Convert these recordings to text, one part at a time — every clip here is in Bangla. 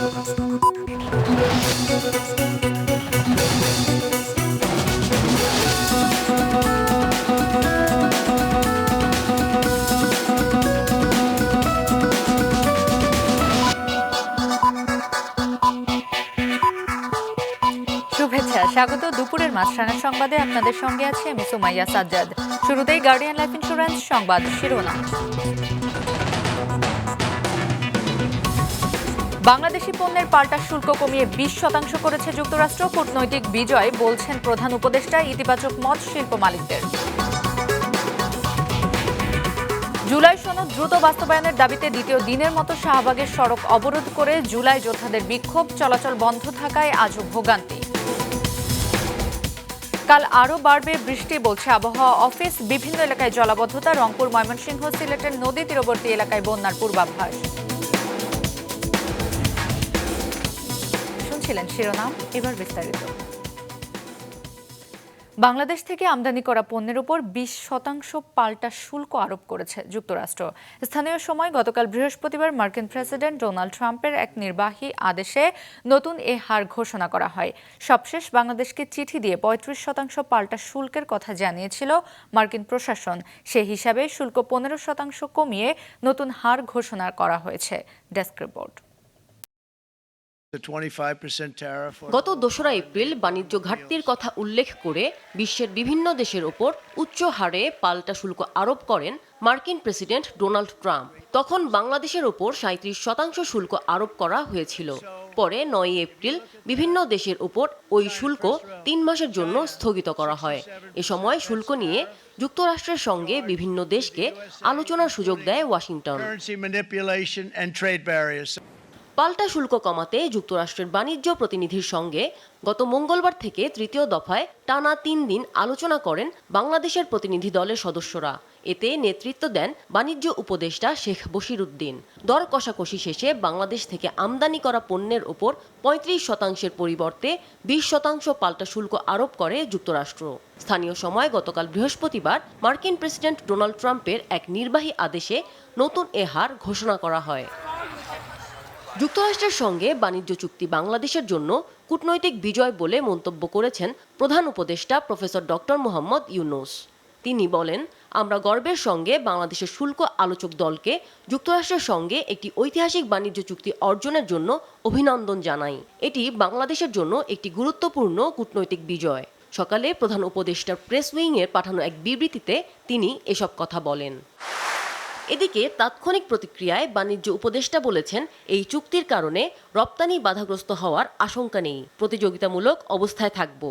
শুভেচ্ছা, স্বাগত দুপুরের মাছরাঙা সংবাদে। আপনাদের সঙ্গে আছি আমি সুমাইয়া সাজ্জাদ। শুরুতেই গার্ডিয়ান লাইফ ইন্স্যুরেন্স সংবাদ শিরোনাম। বাংলাদেশি পণ্যের পাল্টা শুল্ক কমিয়ে 20% করেছে যুক্তরাষ্ট্র। কূটনৈতিক বিজয় বলছেন প্রধান উপদেষ্টা। ইতিবাচক মত শিল্প মালিকদের। জুলাই সনদ দ্রুত বাস্তবায়নের দাবিতে দ্বিতীয় দিনের মতো শাহবাগের সড়ক অবরোধ করে জুলাই যোদ্ধাদের বিক্ষোভ। চলাচল বন্ধ থাকায় আজও ভোগান্তি। কাল আরও বাড়বে বৃষ্টি বলছে আবহাওয়া অফিস। বিভিন্ন এলাকায় জলাবদ্ধতা। রংপুর, ময়মনসিংহ, সিলেটের নদী তীরবর্তী এলাকায় বন্যার পূর্বাভাস। শুনছিলেন শিরোনাম, এবার বিস্তারিত। বাংলাদেশ থেকে আমদানি করা পণ্যের উপর 20% পাল্টা শুল্ক আরোপ করেছে যুক্তরাষ্ট্র। স্থানীয় সময় গতকাল বৃহস্পতিবার মার্কিন প্রেসিডেন্ট ডোনাল্ড ট্রাম্পের এক নির্বাহী আদেশে নতুন এ হার ঘোষণা করা হয়। সবশেষ বাংলাদেশকে চিঠি দিয়ে 35% পাল্টা শুল্কের কথা জানিয়েছিল মার্কিন প্রশাসন। সে হিসাবে শুল্ক 15% কমিয়ে নতুন হার ঘোষণা করা হয়েছে। Desk report. গত 2রা এপ্রিল বাণিজ্য ঘাটতির কথা উল্লেখ করে বিশ্বের বিভিন্ন দেশের ওপর উচ্চ হারে পাল্টা শুল্ক আরোপ করেন মার্কিন প্রেসিডেন্ট ডোনাল্ড ট্রাম্প। তখন বাংলাদেশের ওপর 37% শুল্ক আরোপ করা হয়েছিল। পরে 9 এপ্রিল বিভিন্ন দেশের ওপর ওই শুল্ক 3 মাসের জন্য স্থগিত করা হয়। এ সময় শুল্ক নিয়ে যুক্তরাষ্ট্রের সঙ্গে বিভিন্ন দেশকে আলোচনার সুযোগ দেয় ওয়াশিংটন। পাল্টা শুল্ক কমাতে যুক্তরাষ্ট্রের বাণিজ্য প্রতিনিধির সঙ্গে গত মঙ্গলবার থেকে 3য় দফায় টানা 3 দিন আলোচনা করেন বাংলাদেশের প্রতিনিধি দলের সদস্যরা। এতে নেতৃত্ব দেন বাণিজ্য উপদেষ্টা শেখ বশিরউদ্দিন। দর কষাকষি শেষে বাংলাদেশ থেকে আমদানি করা পণ্যের ওপর 35%-এর পরিবর্তে 20% পাল্টা শুল্ক আরোপ করে যুক্তরাষ্ট্র। স্থানীয় সময় গতকাল বৃহস্পতিবার মার্কিন প্রেসিডেন্ট ডোনাল্ড ট্রাম্পের এক নির্বাহী আদেশে নতুন এ হার ঘোষণা করা হয়। যুক্তরাষ্ট্রের সঙ্গে বাণিজ্য চুক্তি বাংলাদেশের জন্য কূটনৈতিক বিজয় বলে মন্তব্য করেছেন প্রধান উপদেষ্টা প্রফেসর ডক্টর মোহাম্মদ ইউনূস। তিনি বলেন, আমরা গর্বের সঙ্গে বাংলাদেশের শুল্ক আলোচক দলকে যুক্তরাষ্ট্রের সঙ্গে একটি ঐতিহাসিক বাণিজ্য চুক্তি অর্জনের জন্য অভিনন্দন জানাই। এটি বাংলাদেশের জন্য একটি গুরুত্বপূর্ণ কূটনৈতিক বিজয়। সকালে প্রধান উপদেষ্টার প্রেস উইংয়ের পাঠানো এক বিবৃতিতে তিনি এসব কথা বলেন। এদিকে তাৎক্ষণিক প্রতিক্রিয়ায় বাণিজ্য উপদেষ্টা বলেছেন, এই চুক্তির কারণে রপ্তানি বাধাগ্রস্ত হওয়ার আশঙ্কা নেই, প্রতিযোগিতামূলক অবস্থায় থাকব।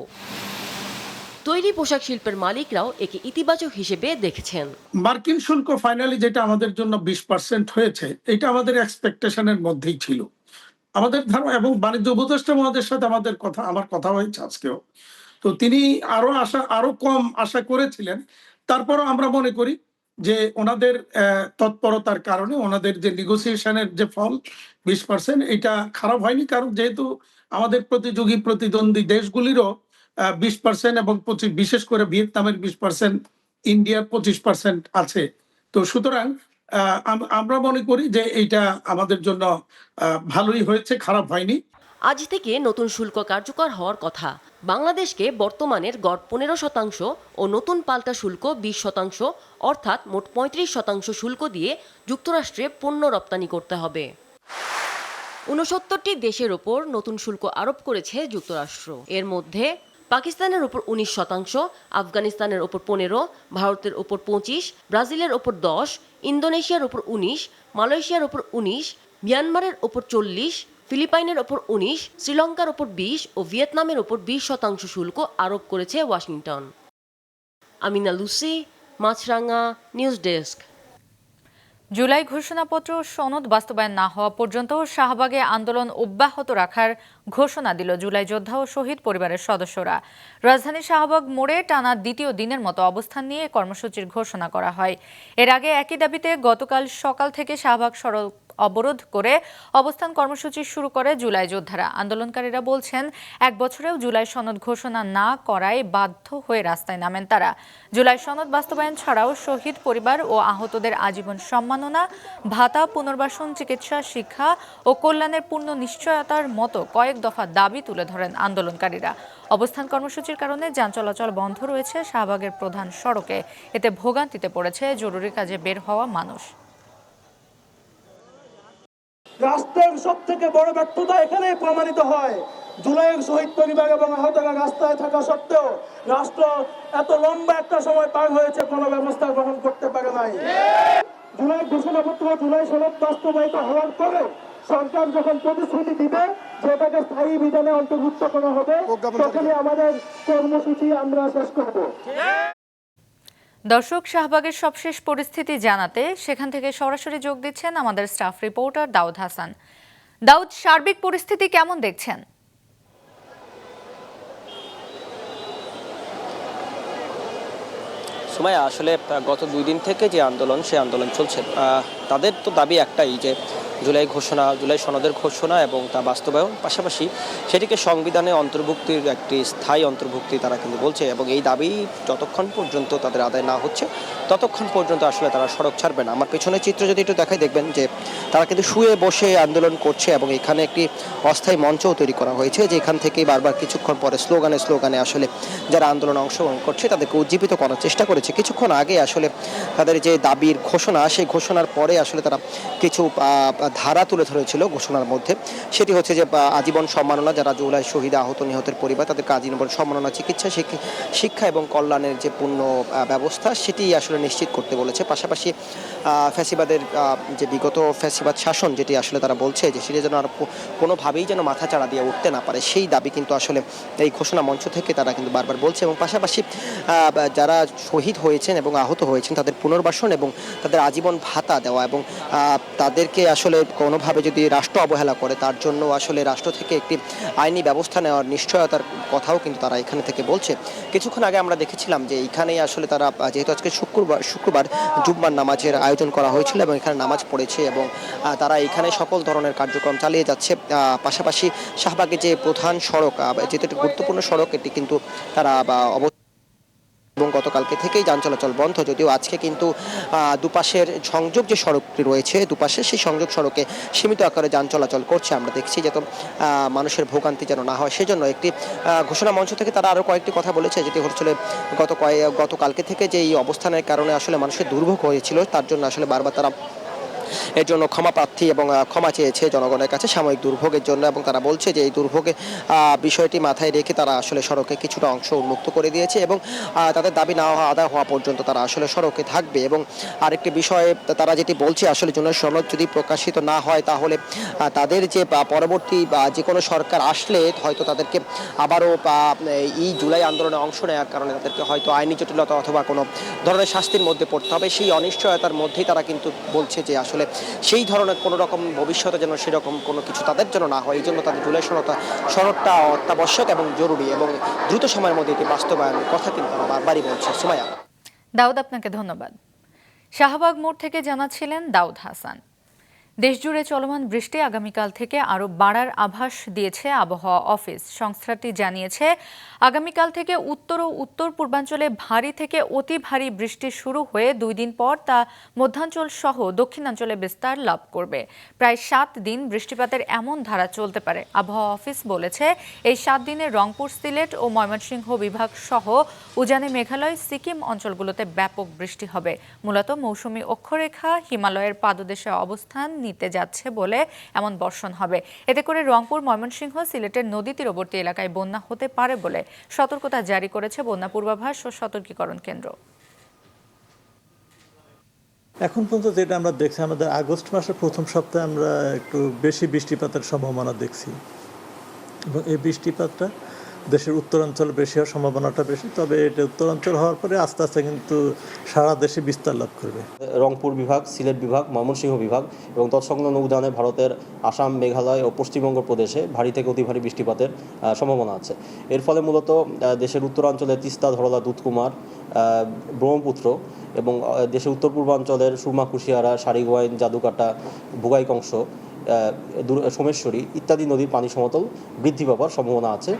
তৈরি পোশাক শিল্পের মালিকরাও একে ইতিবাচক হিসেবে দেখছেন। মার্কিন শুল্ক ফাইনালি যেটা আমাদের জন্য 20% হয়েছে, এটা আমাদের এক্সপেকটেশনের মধ্যেই ছিল। আমাদের ধারণা এবং বাণিজ্য উপদেষ্টা মহোদয়ের সাথে আমার কথা হয়েছে আজকেও। তো তিনি আরো কম আশা করেছিলেন। তারপরও আমরা মনে করি যে ওনাদের তৎপরতার কারণে ওনাদের যে নেগোসিয়েশনের যে ফল 20% এটা খারাপ হয়নি। কারণ যেহেতু আমাদের প্রতিদ্বন্দ্বী দেশগুলিরও 20% এবং বিশেষ করে ভিয়েতনামের 20%, ইন্ডিয়ার 25% আছে। তো সুতরাং আমরা মনে করি যে এইটা আমাদের জন্য ভালোই হয়েছে, খারাপ হয়নি। আজ থেকে নতুন শুল্ক কার্যকর হওয়ার কথা। বাংলাদেশকে বর্তমানের গড় 15% ও নতুন পাল্টা শুল্ক 20%, অর্থাৎ মোট 35% শুল্ক দিয়ে যুক্তরাষ্ট্রে পণ্য রপ্তানি করতে হবে। 69টি দেশের ওপর নতুন শুল্ক আরোপ করেছে যুক্তরাষ্ট্র। এর মধ্যে পাকিস্তানের ওপর 19%, আফগানিস্তানের ওপর 15%, ভারতের ওপর 25%, ব্রাজিলের ওপর 10%, ইন্দোনেশিয়ার ওপর 19%, মালয়েশিয়ার ওপর 19%, মিয়ানমারের ওপর 40%, ফিলিপাইনের ওপর 19%, শ্রীলঙ্কার ওপর 20% ও ভিয়েতনামের ওপর 20% শুল্ক আরোপ করেছে ওয়াশিংটন। আমিনা লুসি, মাছরাঙা, নিউজ ডেস্ক। জুলাই ঘোষণাপত্র সনদ বাস্তবায়ন না হওয়া পর্যন্ত শাহবাগে আন্দোলন অব্যাহত রাখার ঘোষণা দিল জুলাই যোদ্ধা ও শহীদ পরিবারের সদস্যরা। রাজধানীর শাহবাগ মোড়ে টানা দ্বিতীয় দিনের মতো অবস্থান নিয়ে কর্মসূচির ঘোষণা করা হয়। এর আগে একই দাবিতে গতকাল সকাল থেকে শাহবাগ সড়ক অবরোধ করে অবস্থান কর্মসূচি শুরু করে জুলাই যোদ্ধারা। আন্দোলনকারীরা বলছেন, 1 বছরেও জুলাই সনদ ঘোষণা না করায় বাধ্য হয়ে রাস্তায় নামেন তারা। জুলাই সনদ বাস্তবায়ন ছাড়াও শহীদ পরিবার ও আহতদের আজীবন সম্মাননা, ভাতা, পুনর্বাসন, চিকিৎসা, শিক্ষা ও কল্যাণের পূর্ণ নিশ্চয়তার মতো কয়েক দফা দাবি তুলে ধরেন আন্দোলনকারীরা। অবস্থান কর্মসূচির কারণে যান চলাচল বন্ধ রয়েছে শাহবাগের প্রধান সড়কে। এতে ভোগান্তিতে পড়েছে জরুরি কাজে বের হওয়া মানুষ। রাষ্ট্রের সব থেকে বড় ব্যর্থতা এখানেই প্রমাণিত হয়। জুলাইয়ের শহীদ পরিবার এবং আহতরা রাস্তায় থাকা সত্ত্বেও রাষ্ট্র এত লম্বা একটা সময় পার হয়েছে, কোনো ব্যবস্থা গ্রহণ করতে পারে নাই। জুলাই ঘোষণাপত্র, জুলাই সনদ বাস্তবায়িত হওয়ার পরে সরকার যখন প্রতিশ্রুতি দিবে যে এটাকে স্থায়ী বিধানে অন্তর্ভুক্ত করা হবে, তখনই আমাদের কর্মসূচি আমরা শেষ করব। দর্শক, শাহবাগের সবশেষ পরিস্থিতি জানাতে সেখান থেকে সরাসরি যোগ দিচ্ছেন আমাদের স্টাফ রিপোর্টার দাউদ হাসান। দাউদ, সার্বিক পরিস্থিতি কেমন দেখছেন? সুমাইয়া, আসলে গত 2 দিন থেকে যে আন্দোলন, সেই আন্দোলন চলছে। তাদের তো দাবি একটাই যে জুলাই সনদের ঘোষণা এবং তা বাস্তবায়ন, পাশাপাশি সেটিকে সংবিধানে অন্তর্ভুক্তির একটি স্থায়ী অন্তর্ভুক্তি তারা কিন্তু বলছে। এবং এই দাবি যতক্ষণ পর্যন্ত তাদের আদায় না হচ্ছে ততক্ষণ পর্যন্ত আসলে তারা সড়ক ছাড়বে না। আমার পেছনের চিত্র যদি একটু দেখাই, দেখবেন যে তারা কিন্তু শুয়ে বসে আন্দোলন করছে এবং এখানে একটি অস্থায়ী মঞ্চও তৈরি করা হয়েছে, যে এখান থেকেই বারবার কিছুক্ষণ পরে স্লোগানে আসলে যারা আন্দোলনে অংশগ্রহণ করছে তাদেরকে উজ্জীবিত করার চেষ্টা করেছে। কিছুক্ষণ আগে আসলে তাদের যে দাবির ঘোষণা, সেই ঘোষণার পরে আসলে তারা কিছু ধারা তুলে ধরেছিল ঘোষণার মধ্যে। সেটি হচ্ছে যে আজীবন সম্মাননা, যারা জুলাই শহীদ আহত নিহতের পরিবার তাদেরকে আজীবন সম্মাননা, চিকিৎসা, শিক্ষা এবং কল্যাণের যে পূর্ণ ব্যবস্থা সেটি আসলে নিশ্চিত করতে বলেছে। পাশাপাশি ফ্যাসিবাদের যে বিগত ফ্যাসিবাদ শাসন, যেটি আসলে তারা বলছে যে সেটি যেন আর কোনোভাবেই যেন মাথাচাড়া দিয়ে উঠতে না পারে, সেই দাবি কিন্তু আসলে এই ঘোষণা মঞ্চ থেকে তারা কিন্তু বারবার বলছে। এবং পাশাপাশি যারা শহীদ হয়েছেন এবং আহত হয়েছেন তাদের পুনর্বাসন এবং তাদের আজীবন ভাতা দেওয়া, এবং তাদেরকে আসলে কোনোভাবে যদি রাষ্ট্র অবহেলা করে তার জন্য আসলে রাষ্ট্র থেকে একটি আইনি ব্যবস্থা নেওয়ার নিশ্চয়তার কথাও কিন্তু তারা এখানে থেকে বলছে। কিছুক্ষণ আগে আমরা দেখেছিলাম যে এখানেই আসলে তারা, যেহেতু আজকে শুক্রবার জুম্মার নামাজের আয়োজন করা হয়েছিল এবং এখানে নামাজ পড়েছে এবং তারা এখানে সকল ধরনের কার্যক্রম চালিয়ে যাচ্ছে। পাশাপাশি শাহবাগের যে প্রধান সড়ক, যেহেতু একটি গুরুত্বপূর্ণ সড়ক, এটি কিন্তু তারা এবং গতকালকে থেকেই যান চলাচল বন্ধ, যদিও আজকে কিন্তু দুপাশের সংযোগ যে সড়কটি রয়েছে, দুপাশে সেই সংযোগ সড়কে সীমিত আকারে যান চলাচল করছে। আমরা দেখছি যাতে মানুষের ভোগান্তি যেন না হয় সেজন্য একটি ঘোষণা মঞ্চ থেকে তারা আরও কয়েকটি কথা বলেছে, যেটি হচ্ছিল গতকালকে থেকে যে এই অবস্থানের কারণে আসলে মানুষের দুর্ভোগ হয়েছিল, তার জন্য আসলে বারবার তারা এর জন্য ক্ষমা প্রার্থী এবং ক্ষমা চেয়েছে জনগণের কাছে সাময়িক দুর্ভোগের জন্য। এবং তারা বলছে যে এই দুর্ভোগের বিষয়টি মাথায় রেখে তারা আসলে সড়কে কিছুটা অংশ উন্মুক্ত করে দিয়েছে এবং তাদের দাবি না আদায় হওয়া পর্যন্ত তারা আসলে সড়কে থাকবে। এবং আরেকটি বিষয়ে তারা যেটি বলছে, আসলে জুলাই সনদ যদি প্রকাশিত না হয় তাহলে তাদের যে পরবর্তী যে কোনো সরকার আসলে হয়তো তাদেরকে আবারও এই জুলাই আন্দোলনে অংশ নেওয়ার কারণে তাদেরকে হয়তো আইনি জটিলতা অথবা কোনো ধরনের শাস্তির মধ্যে পড়তে হবে। সেই অনিশ্চয়তার মধ্যেই তারা কিন্তু বলছে যে আসলে সেই ধরনের কোনো রকম ভবিষ্যতে যেন সেরকম কোনো কিছু তাদের জন্য না হয়, এই জন্য তাদের জুলাই সনদটা অত্যাবশ্যক এবং জরুরি এবং দ্রুত সময়ের মধ্যে এটি বাস্তবায়নের কথা কিন্তু তারা বারবারই বলছে। সুমাইয়া। দাউদ, আপনাকে ধন্যবাদ। শাহবাগ মোড় থেকে জানাচ্ছিলেন দাউদ হাসান। দেশজুড়ে চলমান বৃষ্টি আগামীকাল থেকে আরও বাড়ার আভাস দিয়েছে আবহাওয়া অফিস। সংস্থাটি জানিয়েছে, আগামীকাল থেকে উত্তর ও উত্তর পূর্বাঞ্চলে ভারী থেকে অতি ভারী বৃষ্টি শুরু হয়ে 2 দিন পর তা মধ্যাঞ্চল সহ দক্ষিণাঞ্চলে বিস্তার লাভ করবে। প্রায় 7 দিন বৃষ্টিপাতের এমন ধারা চলতে পারে। আবহাওয়া অফিস বলেছে, এই 7 দিনে রংপুর, সিলেট ও ময়মনসিংহ বিভাগ সহ উজানে মেঘালয়, সিকিম অঞ্চলগুলোতে ব্যাপক বৃষ্টি হবে। মূলত মৌসুমী অক্ষরেখা হিমালয়ের পাদদেশে অবস্থান নিতে যাচ্ছে বলে এমন বর্ষণ হবে। এতে করে রংপুর, ময়মনসিংহ, সিলেটের নদী তীরবর্তী এলাকায় বন্যা হতে পারে বলে সতর্কতা জারি করেছে বন্যা পূর্বাভাস ও সতর্কীকরণ কেন্দ্র। এখন পর্যন্ত যেটা আমরা দেখছি, আমাদের আগস্ট মাসের প্রথম সপ্তাহে আমরা একটু বেশি বৃষ্টিপাতের সম্ভাবনা দেখছি এবং এই বৃষ্টিপাতটা দেশের উত্তরাঞ্চল বেশি হওয়ার সম্ভাবনাটা বেশি, তবে এটা উত্তরাঞ্চল হওয়ার পরে আস্তে আস্তে কিন্তু সারা দেশে বিস্তার লাভ করবে। রংপুর বিভাগ, সিলেট বিভাগ, ময়মনসিংহ বিভাগ এবং তৎসংলগ্ন উদ্যানে ভারতের আসাম, মেঘালয় ও পশ্চিমবঙ্গ প্রদেশে ভারী থেকে অতি ভারী বৃষ্টিপাতের সম্ভাবনা আছে। এর ফলে মূলত দেশের উত্তরাঞ্চলে তিস্তা, ধরলা, দুধকুমার, ব্রহ্মপুত্র এবং দেশের উত্তর পূর্বাঞ্চলের সুরমা, কুশিয়ারা, সারিগোয়াইন, জাদুকাটা, ভোগাইকংস, সোমেশ্বরী ইত্যাদি নদীর পানি সমতল বৃদ্ধি পাওয়ার সম্ভাবনা আছে।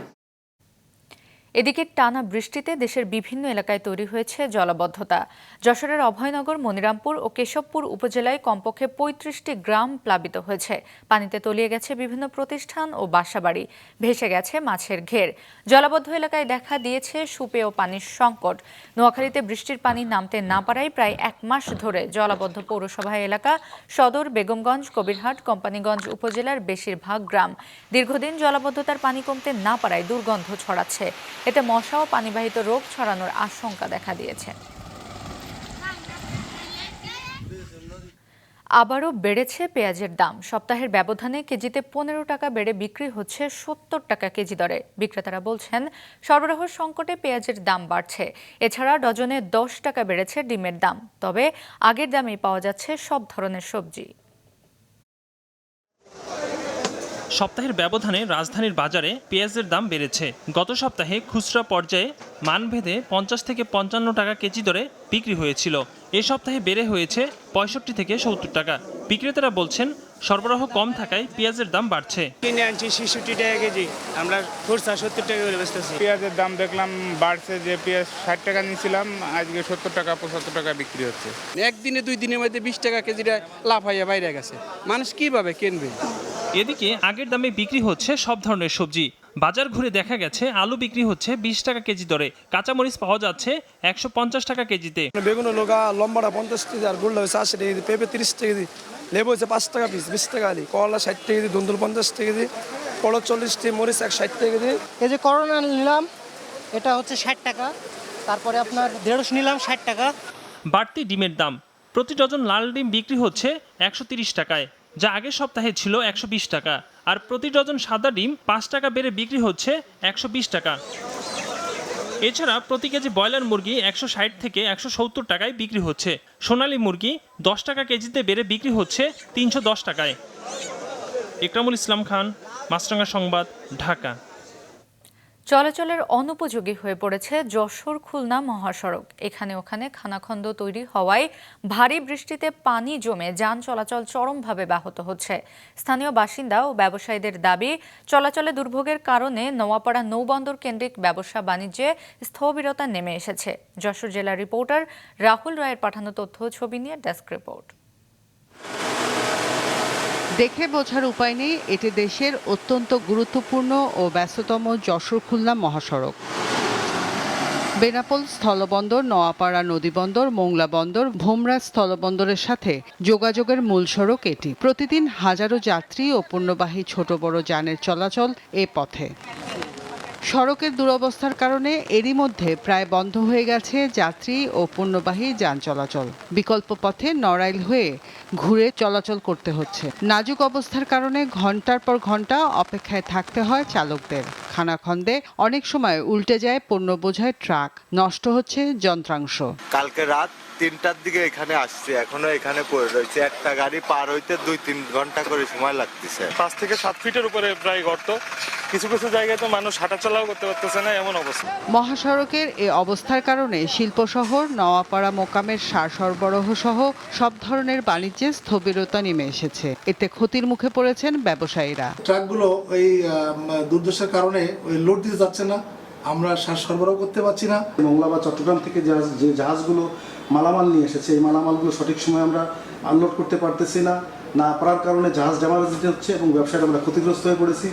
এদিকে টানা বৃষ্টিতে দেশের বিভিন্ন এলাকায় তৈরি হয়েছে জলাবদ্ধতা। যশোরের অভয়নগর, মনিরামপুর ও কেশবপুর উপজেলায় কমপক্ষে ৩৫টি গ্রাম প্লাবিত হয়েছে। পানিতে তলিয়ে গেছে বিভিন্ন প্রতিষ্ঠান ও বাসাবাড়ি, ভেসে গেছে মাছের ঘের। জলাবদ্ধ এলাকায় দেখা দিয়েছে সুপেয় পানির সংকট। নোয়াখালীতে বৃষ্টির পানি নামতে না পারায় প্রায় ১ মাস ধরে জলাবদ্ধ পৌরসভা এলাকা সদর, বেগমগঞ্জ, কবিরহাট, কোম্পানিগঞ্জ উপজেলার বেশিরভাগ গ্রাম। দীর্ঘদিন জলাবদ্ধতার পানি কমতে না পারায় দুর্গন্ধ ছড়াচ্ছে। এতে মশা ও পানিবাহিত রোগ ছড়ানোর আশঙ্কা দেখা দিয়েছে। আবারও বেড়েছে পেঁয়াজের দাম। সপ্তাহের ব্যবধানে কেজিতে ১৫ টাকা বেড়ে বিক্রি হচ্ছে ৭০ টাকা কেজি দরে। বিক্রেতারা বলছেন, সরবরাহ সংকটে পেঁয়াজের দাম বাড়ছে। এছাড়া ডজনে ১০ টাকা বেড়েছে ডিমের দাম। তবে আগের দামেই পাওয়া যাচ্ছে সব ধরনের সবজি। সপ্তাহের ব্যবধানে রাজধানীর বাজারে পেঁয়াজের দাম বেড়েছে। গত সপ্তাহে খুচরা পর্যায়ে মানভেদে ৫০ থেকে ৫৫ টাকা কেজি দরে বিক্রি হয়েছিল। এ সপ্তাহে বেড়ে হয়েছে ৬৫ থেকে ৭০ টাকা। বিক্রেতারা বলছেন, সরবরাহ কম থাকায় পেঁয়াজের দাম বাড়ছে। কিনে আনছি ৬৬ টাকা কেজি, আমরা খুচরা ৭০ টাকা করে বেচতেছি। পেঁয়াজের দাম দেখলাম বাড়ছে, যে পেঁয়াজ ৬০ টাকা নিয়েছিলাম আজকে ৭০ টাকা ৭৫ টাকা বিক্রি হচ্ছে। একদিনে ২ দিনের মধ্যে ২০ টাকা কেজিটা লাভ হয়ে বাইরে গেছে, মানুষ কিভাবে কিনবে? এদিকে আগের দামে বিক্রি হচ্ছে সব ধরনের সবজি। বাজার ঘুরে দেখা গেছে আলু বিক্রি হচ্ছে ২০ টাকা কেজি দরে, কাঁচামরিচ পাওয়া যাচ্ছে ১৫০ টাকা কেজিতে। বেগুন লোগা লম্বাটা ৫০ কেজি, আর গোলটা হচ্ছে ৮০ টাকা কেজি, পেঁপে ৩০ টাকা কেজি, লেবু হচ্ছে 5 টাকা পিস, ২০ টাকা আলি, করলা ৬০ টাকা কেজি, ধুন্দুল ৫০ টাকা কেজি, পড়ো ৪০ টাকা, মরিচ ১৬০ টাকা কেজি। এই যে করোনা নিলাম, এটা হচ্ছে ৬০ টাকা, তারপরে আপনার ১৫০ নিলাম ৬০ টাকা। বাড়তি ডিমের দাম, প্রতি ডজন লাল ডিম বিক্রি হচ্ছে ১৩০ টাকায়, যা আগের সপ্তাহে ছিল ১২০ টাকা। আর প্রতি ডজন সাদা ডিম ৫ টাকা বেড়ে বিক্রি হচ্ছে ১২০ টাকা। এছাড়া প্রতি কেজি ব্রয়লার মুরগি ১৬০ থেকে ১৭০ টাকায় বিক্রি হচ্ছে। সোনালী মুরগি ১০ টাকা কেজিতে বেড়ে বিক্রি হচ্ছে ৩১০ টাকায়। ইকরামুল ইসলাম খান, মাছরাঙা সংবাদ, ঢাকা। চলাচলের অনুপযোগী হয়ে পড়েছে যশোর খুলনা মহাসড়ক। এখানে ওখানে খানাখন্দ তৈরি হওয়ায় ভারী বৃষ্টিতে পানি জমে যান চলাচল চরমভাবে ব্যাহত হচ্ছে। স্থানীয় বাসিন্দা ও ব্যবসায়ীদের দাবি, চলাচলে দুর্ভোগের কারণে নোয়াপাড়া নৌবন্দর কেন্দ্রিক ব্যবসা বাণিজ্যে স্থবিরতা নেমে এসেছে। যশোর জেলার রিপোর্টার রাহুল রায়ের পাঠানো তথ্য ছবি নিয়ে ডেস্ক রিপোর্ট। দেখে বোঝার উপায় নেই, এটি দেশের অত্যন্ত গুরুত্বপূর্ণ ও ব্যস্ততম যশোর খুলনা মহাসড়ক। বেনাপোল স্থলবন্দর, নোয়াপাড়া নদীবন্দর, মোংলা বন্দর, ভোমরা স্থলবন্দরের সাথে যোগাযোগের মূল সড়ক এটি। প্রতিদিন হাজারো যাত্রী ও পণ্যবাহী ছোট বড় যানের চলাচল এ পথে। সড়কের দুরবস্থার কারণে এরই মধ্যে প্রায় বন্ধ হয়ে গেছে যাত্রী ও পণ্যবাহী যান চলাচল। বিকল্প পথে নড়াইল হয়ে ঘুরে চলাচল করতে হচ্ছে। নাজুক অবস্থার কারণে ঘন্টার পর ঘন্টা অপেক্ষায় থাকতে হয় চালকদের। খানাখন্দে অনেক সময় উল্টে যায় পণ্য বোঝাই ট্রাক, নষ্ট হচ্ছে যন্ত্রাংশ। কালকে রাত ৩টার দিকে এখানে আসছে, এখনো এখানে পড়ে রয়েছে। একটা গাড়ি পার হইতে ২-৩ ঘন্টা করে সময় লাগতেছে। ৫ থেকে ৭ ফিটের উপরে প্রায় গর্ত, কিছু কিছু জায়গায় তো মানুষ হাঁটাচলাও করতে পারতেছে না, এমন অবস্থা। মহাসড়কের এ অবস্থার কারণে শিল্প শহর নোয়াপাড়া মোকামের সার সরবরাহ সহ সব ধরনের বাণিজ্যে স্থবিরতা নেমে এসেছে। এতে ক্ষতির মুখে পড়েছেন ব্যবসায়ীরা। ট্রাকগুলো এই দুর্দশার কারণে লোড দিতে যাচ্ছে না, আমরা সার সরবরাহ করতে পারছি না। মোংলা বা চট্টগ্রাম থেকে যে জাহাজগুলো মালামাল নিয়ে এসেছে, এই মালামালগুলো সঠিক সময় আমরা আনলোড করতে পারতেছি না পারার কারণে জাহাজ ড্যামেজ দিতে হচ্ছে এবং ব্যবসায়ীরা আমরা ক্ষতিগ্রস্ত হয়ে পড়েছি।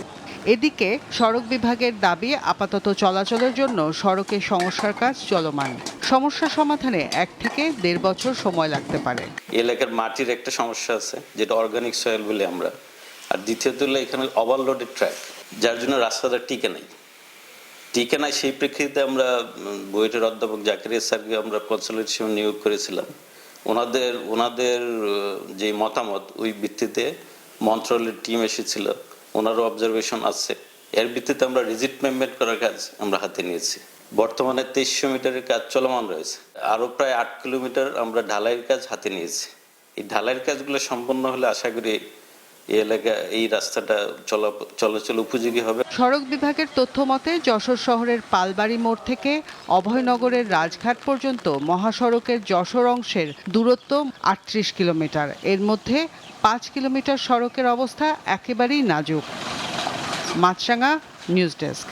এদিকে সড়ক বিভাগের দাবি, আপাতত চলাচলের জন্য সড়কের সংস্কার কাজ চলমান। সমস্যা সমাধানে ১ থেকে ১.৫ বছর সময় লাগতে পারে। এলাকার মাটির একটা সমস্যা আছে, যেটা অর্গানিক সয়েল বলি আমরা। আর দ্বিতীয়ত হলো এখানে ওভারলোডেড ট্র্যাক, যার জন্য রাস্তাটা টিকে নাই। সেই প্রেক্ষিতে আমরা বুয়েটের অধ্যাপক জাকিরিয়া স্যারকে আমরা কনসালটেন্ট হিসেবে নিয়োগ করেছিলাম। ওনাদের যে মতামত, ওই ভিত্তিতে মন্ত্রণালয়ের টিম এসেছিল, ওনারও অবজারভেশন আছে। এর ভিত্তিতে আমরা রিজিট মেনটেন করার কাজ আমরা হাতে নিয়েছি। বর্তমানে 2300 মিটারের কাজ চলমান রয়েছে। আরও প্রায় 8 কিলোমিটার আমরা ঢালাইয়ের কাজ হাতে নিয়েছি। এই ঢালাইয়ের কাজগুলো সম্পন্ন হলে আশা করি এই এলাকা এই রাস্তাটা চলাচল উপযোগী হবে। সড়ক বিভাগের তথ্য মতে যশোর শহরের পালবাড়ি মোড় থেকে অভয়নগরের রাজঘাট পর্যন্ত মহাসড়কের যশোর অংশের দূরত্ব 38 কিলোমিটার। এর মধ্যে 5 কিলোমিটার সড়কের অবস্থা একেবারেই নাজুক। মাছরাঙা, নিউজ ডেস্ক।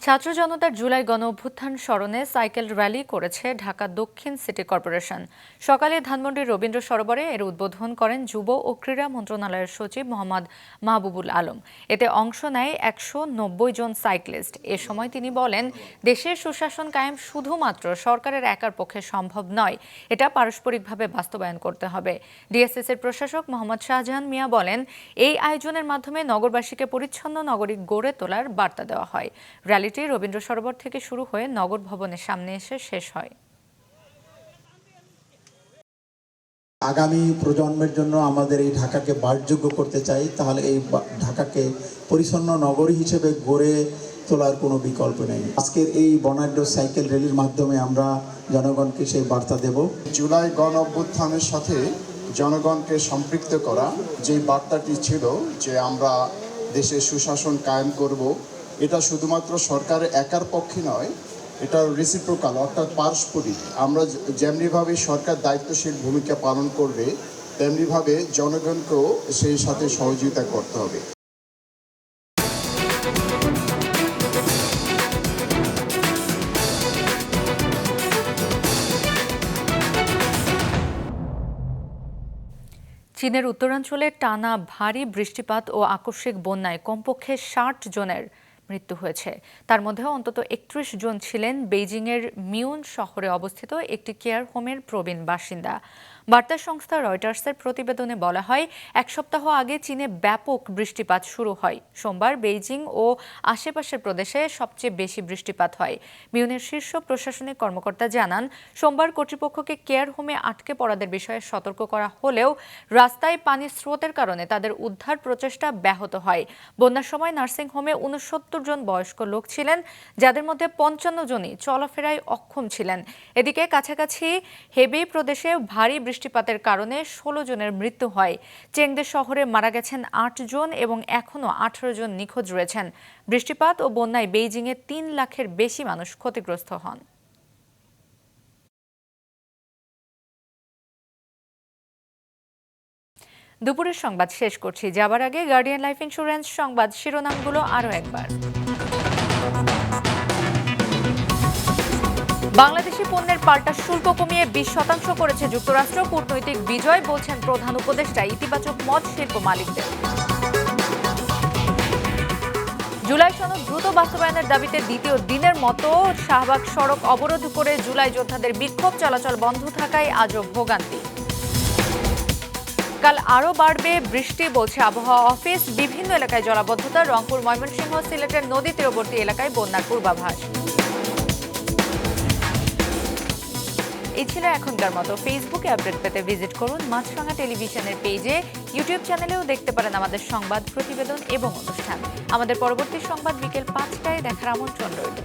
ছাত্র জনতার জুলাই গণ অভ্যুত্থান স্মরণে সাইকেল র্যালি করেছে ঢাকা দক্ষিণ সিটি কর্পোরেশন। সকালে ধানমন্ডির রবীন্দ্র সরোবরে এর উদ্বোধন করেন যুব ও ক্রীড়া মন্ত্রণালয়ের সচিব মোহাম্মদ মাহবুবুল আলম। এতে অংশ নেয় 190 জন সাইক্লিস্ট। এ সময় তিনি বলেন, দেশের সুশাসন কায়েম শুধুমাত্র সরকারের একার পক্ষে সম্ভব নয়, এটা পারস্পরিকভাবে বাস্তবায়ন করতে হবে। ডিএসসিসির প্রশাসক মোহাম্মদ শাহজাহান মিয়া বলেন, এই আয়োজনের মাধ্যমে নগরবাসীকে পরিচ্ছন্ন নগরী গড়ে তোলার বার্তা দেওয়া হয়। র্যালিটি রবীন্দ্র সরোবর থেকে শুরু হয়ে নগর ভবনের সামনে এসে শেষ হয়। আগামী প্রজন্মের জন্য আমাদের এই ঢাকাকে বাসযোগ্য করতে চাই, তাহলে এই ঢাকাকে পরিচ্ছন্ন নগরী হিসেবে গড়ে তোলার কোনো বিকল্প নেই। আজকের এই বর্ণাঢ্য সাইকেল র্যালির মাধ্যমে আমরা জনগণকে সেই বার্তা দেব। জুলাই গণ অভ্যুত্থানের সাথে জনগণকে সম্পৃক্ত করা যে বার্তাটি ছিল যে আমরা দেশের সুশাসন কায়েম করব, এটা শুধুমাত্র সরকারের একার পক্ষে নয়, এটা রেসিপ্রোকাল অর্থাৎ পারস্পরিক। আমরা যেমনিভাবে সরকার দায়িত্বশীল ভূমিকা পালন করবে, তেমনিভাবে জনগণকেও সেই সাথে সহযোগিতা করতে হবে। চীনের উত্তরাঞ্চলে টানা ভারী বৃষ্টিপাত ও আকস্মিক বন্যায় কমপক্ষে 60 জনের মৃত্যু হয়েছে। তার মধ্যে অন্তত 31 জন ছিলেন বেইজিংয়ের মিউন শহরে অবস্থিত একটি কেয়ার হোমের প্রবীণ বাসিন্দা। বার্তা সংস্থা রয়টার্সের প্রতিবেদনে বলা হয়, এক সপ্তাহ আগে চীনে ব্যাপক বৃষ্টিপাত শুরু হয়। সোমবার বেইজিং ও আশেপাশের প্রদেশে সবচেয়ে বেশি বৃষ্টিপাত হয়। মিউনের শীর্ষ প্রশাসনিক কর্মকর্তা জানান, সোমবার কর্তৃপক্ষকে কেয়ার হোমে আটকে পড়াদের বিষয়ে সতর্ক করা হলেও রাস্তায় পানির স্রোতের কারণে তাদের উদ্ধার প্রচেষ্টা ব্যাহত হয়। বন্যার সময় নার্সিং হোমে 69 জন বয়স্ক লোক ছিলেন, যাদের মধ্যে 55 জনই চলাফেরায় অক্ষম ছিলেন। এদিকে কাছাকাছি হেবেই প্রদেশে ভারী বৃষ্টিপাতের কারণে 16 জনের মৃত্যু হয়। চেংদে শহরে মারা গেছেন 8 জন এবং এখনও 18 জন নিখোঁজ রয়েছেন। বৃষ্টিপাত ও বন্যায় বেইজিংয়ে 3 লাখের বেশি মানুষ ক্ষতিগ্রস্ত হন। দুপুরের সংবাদ শেষ করছি। যাবার আগে গার্ডিয়ান লাইফ ইন্স্যুরেন্স সংবাদ শিরোনামগুলো আরও একবার। বাংলাদেশি পণ্যের পাল্টা শুল্ক কমিয়ে 20% করেছে যুক্তরাষ্ট্র। কূটনৈতিক বিজয় বলছেন প্রধান উপদেষ্টা। ইতিবাচক মত শিল্প মালিকদের। জুলাই সনদ দ্রুত বাস্তবায়নের দাবিতে দ্বিতীয় দিনের মতো শাহবাগ সড়ক অবরোধ করে জুলাই যোদ্ধাদের বিক্ষোভ। চলাচল বন্ধ থাকায় আজও ভোগান্তি। কাল আরও বাড়বে বৃষ্টি বলছে আবহাওয়া অফিস। বিভিন্ন এলাকায় জলাবদ্ধতা। রংপুর, ময়মনসিংহ, সিলেটের নদী তীরবর্তী এলাকায় বন্যার পূর্বাভাস। এই ছিল এখনকার মতো। ফেসবুকে আপডেট পেতে ভিজিট করুন মাছরাঙা টেলিভিশনের পেজে। ইউটিউব চ্যানেলেও দেখতে পারেন আমাদের সংবাদ, প্রতিবেদন এবং অনুষ্ঠান। আমাদের পরবর্তী সংবাদ বিকেল 5টায় দেখার আমন্ত্রণ রইল।